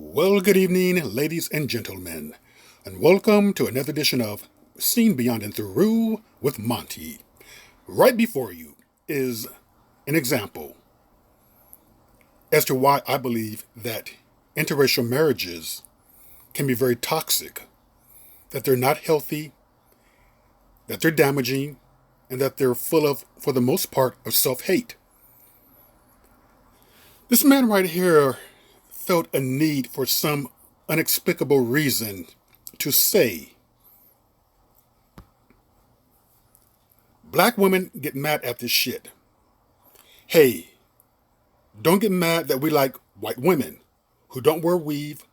Well, good evening, ladies and gentlemen, and welcome to another edition of Seen Beyond and Through with Monty. Right before you is an example as to why I believe that interracial marriages can be very toxic, that they're not healthy, that they're damaging, and that they're full of, for the most part, of self-hate. This man right here felt a need for some inexplicable reason to say, black women get mad at this shit. Hey, don't get mad that we like white women who don't wear weave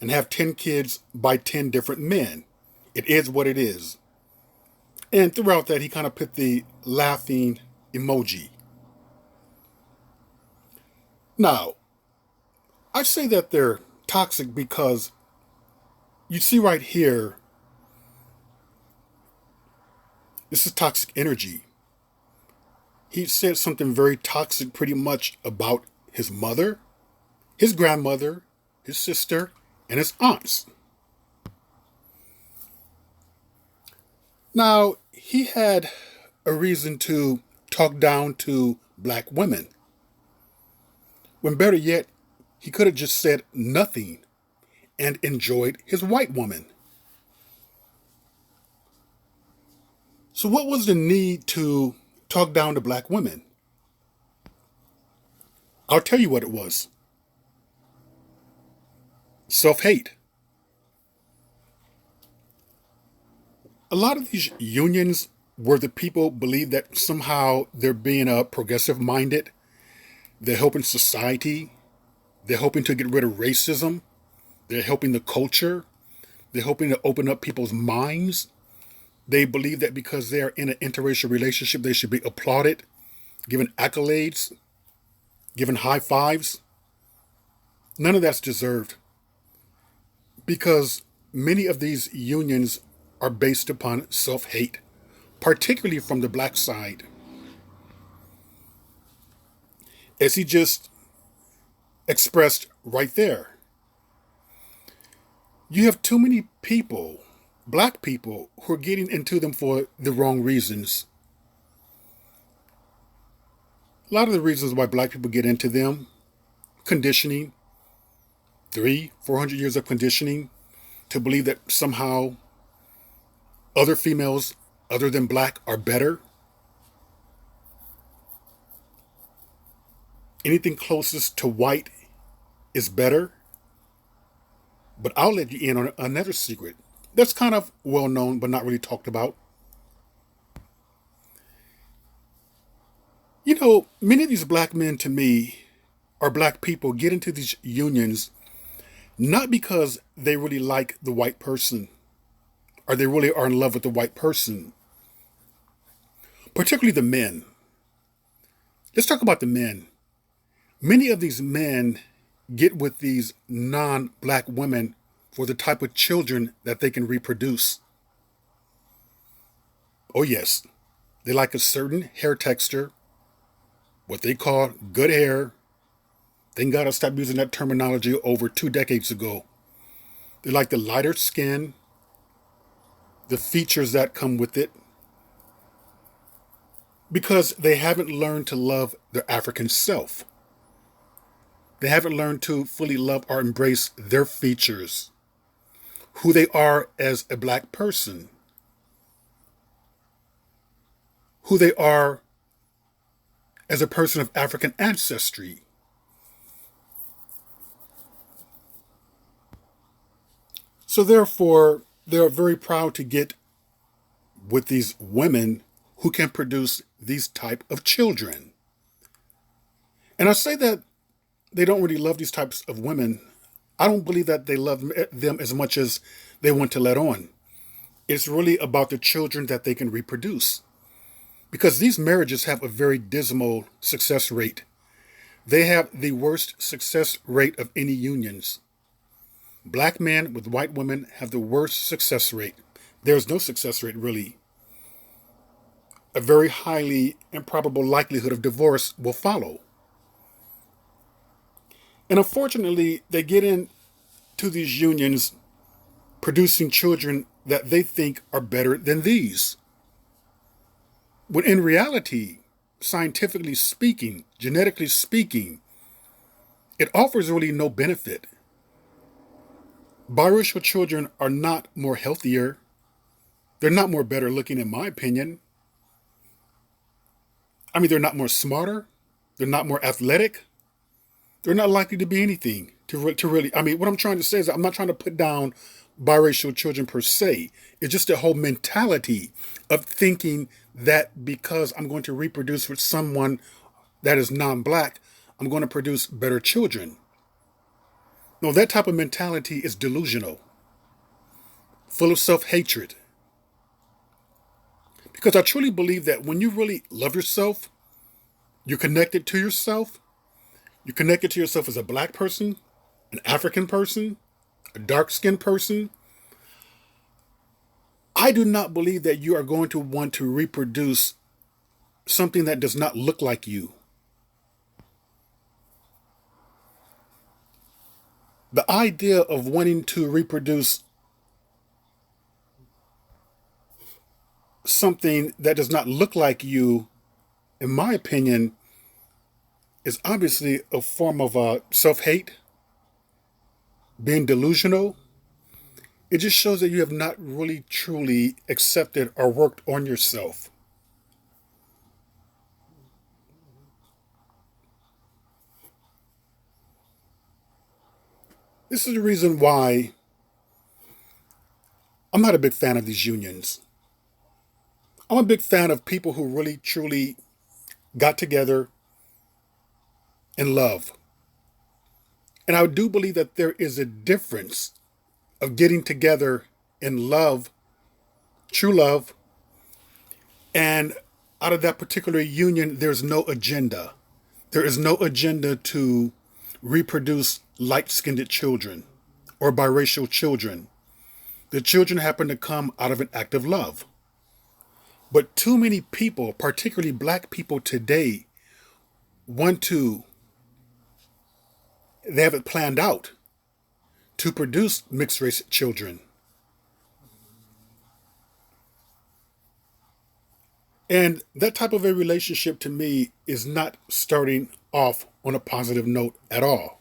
and have 10 kids by 10 different men. It is what it is. And throughout that, he kind of put the laughing emoji. Now, I say that they're toxic because you see right here, this is toxic energy. He said something very toxic pretty much about his mother, his grandmother, his sister, and his aunts. Now, he had a reason to talk down to black women, when better yet, he could have just said nothing and enjoyed his white woman. So what was the need to talk down to black women? I'll tell you what it was. Self-hate. A lot of these unions where the people believe that somehow they're being progressive minded, they're helping society, they're hoping to get rid of racism, they're helping the culture, they're hoping to open up people's minds. They believe that because they're in an interracial relationship, they should be applauded, given accolades, given high fives. None of that's deserved, because many of these unions are based upon self-hate, particularly from the black side. As he just expressed right there, you have too many people, black people, who are getting into them for the wrong reasons. A lot of the reasons why black people get into them: conditioning, 400 years of conditioning to believe that somehow other females other than black are better. Anything closest to white is better. But I'll let you in on another secret that's kind of well known but not really talked about. You know, many of these black men, to me, or black people, get into these unions not because they really like the white person or they really are in love with the white person, particularly the men. Let's talk about the men. Many of these men get with these non-black women for the type of children that they can reproduce. Oh yes, they like a certain hair texture, what they call good hair. Thank God I stopped using that terminology over 2 decades ago. They like the lighter skin, the features that come with it, because they haven't learned to love their African self. They haven't learned to fully love or embrace their features, who they are as a black person, who they are as a person of African ancestry. So therefore, they are very proud to get with these women who can produce these type of children. And I say that they don't really love these types of women. I don't believe that they love them as much as they want to let on. It's really about the children that they can reproduce. Because these marriages have a very dismal success rate. They have the worst success rate of any unions. Black men with white women have the worst success rate. There's no success rate, really. A very highly improbable likelihood of divorce will follow. And unfortunately, they get in to these unions producing children that they think are better than these. When in reality, scientifically speaking, genetically speaking, it offers really no benefit. Biracial children are not more healthier. They're not more better looking, in my opinion. I mean, they're not more smarter. They're not more athletic. They're not likely to be anything to really. I mean, what I'm trying to say is that I'm not trying to put down biracial children per se. It's just the whole mentality of thinking that because I'm going to reproduce with someone that is non-black, I'm going to produce better children. No, that type of mentality is delusional, full of self-hatred. Because I truly believe that when you really love yourself, you're connected to yourself. You're connected to yourself as a black person, an African person, a dark-skinned person. I do not believe that you are going to want to reproduce something that does not look like you. The idea of wanting to reproduce something that does not look like you, in my opinion, is obviously a form of self-hate, being delusional. It just shows that you have not really truly accepted or worked on yourself. This is the reason why I'm not a big fan of these unions. I'm a big fan of people who really truly got together in love. And I do believe that there is a difference of getting together in love, true love, and out of that particular union, there's no agenda. There is no agenda to reproduce light-skinned children or biracial children. The children happen to come out of an act of love. But too many people, particularly black people today, they have it planned out to produce mixed race children. And that type of a relationship to me is not starting off on a positive note at all.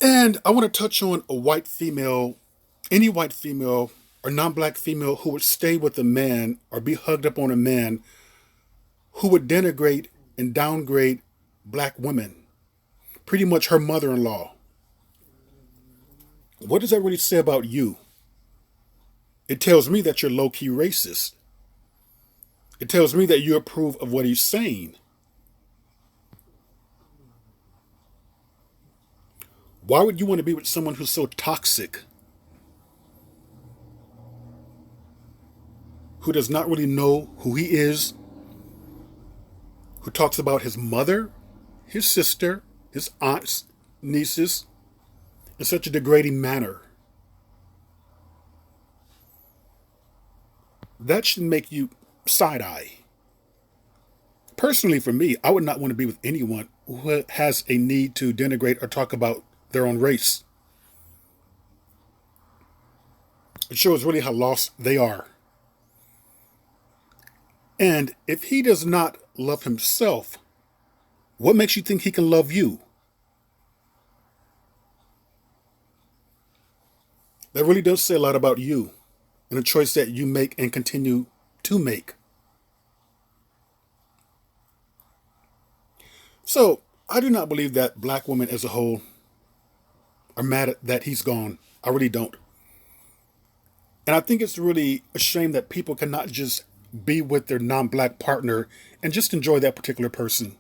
And I want to touch on a white female, any white female or non-black female who would stay with a man or be hugged up on a man who would denigrate and downgrade black women, pretty much her mother-in-law. What does that really say about you? It tells me that you're low-key racist. It tells me that you approve of what he's saying. Why would you want to be with someone who's so toxic? Who does not really know who he is? Who talks about his mother, his sister, his aunts, nieces, in such a degrading manner? That should make you side-eye. Personally, for me, I would not want to be with anyone who has a need to denigrate or talk about their own race. It shows really how lost they are. And if he does not love himself, what makes you think he can love you? That really does say a lot about you and a choice that you make and continue to make. So, I do not believe that black women as a whole are mad that he's gone. I really don't. And I think it's really a shame that people cannot just be with their non-black partner and just enjoy that particular person.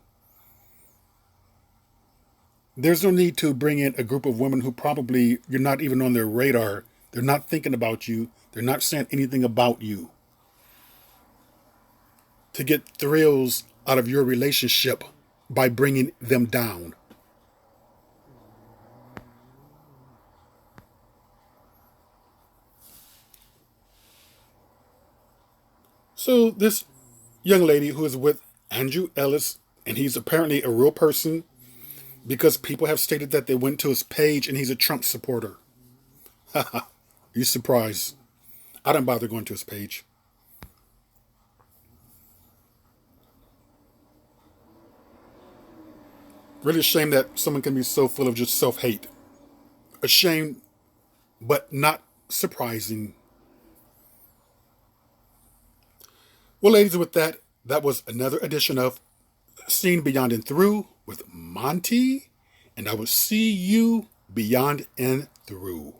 There's no need to bring in a group of women who probably you're not even on their radar. They're not thinking about you. They're not saying anything about you. To get thrills out of your relationship by bringing them down. So this young lady who is with Andrew Ellis, and he's apparently a real person. because people have stated that they went to his page and he's a Trump supporter. You surprised? I don't bother going to his page. Really ashamed that someone can be so full of just self-hate. Ashamed, but not surprising. Well, ladies, with that, that was another edition of Seen Beyond and Through with Monty, and I will see you beyond and through.